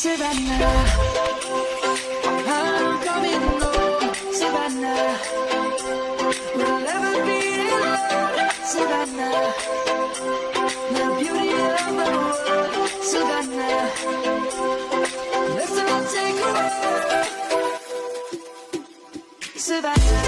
Savannah, I'm coming home, Savannah. We'll never be alone, Savannah. The beauty of the world, Savannah. Let's all take a walk, Savannah.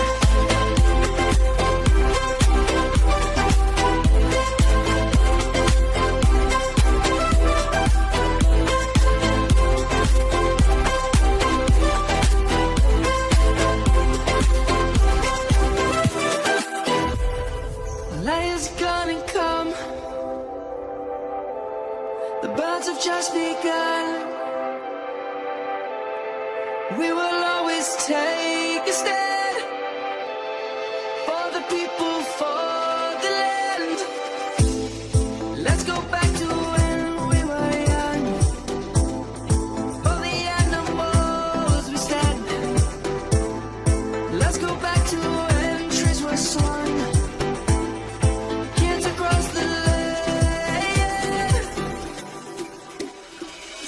The birds have just begun. We will always take a stand for the people, for the land. Let's go back to when we were young. For the animals we stand. Let's go back to when trees were swung. Kids across the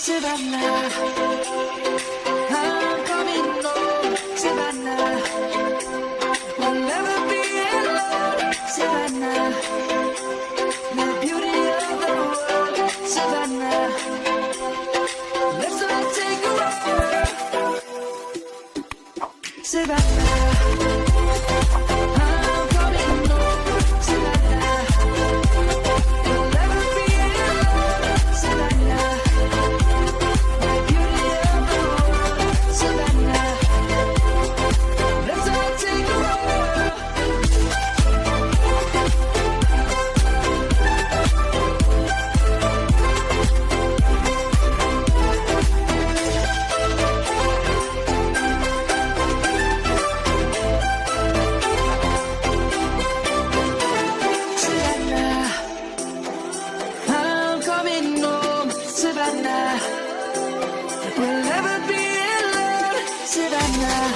Savannah, I'm coming home, Savannah. We'll never be alone, Savannah. The beauty of the world, Savannah. Let's all take a walk, Savannah. I'm coming home, Savannah. We'll never be alone, Savannah. We'll never be alone, Savannah.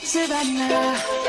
Savannah.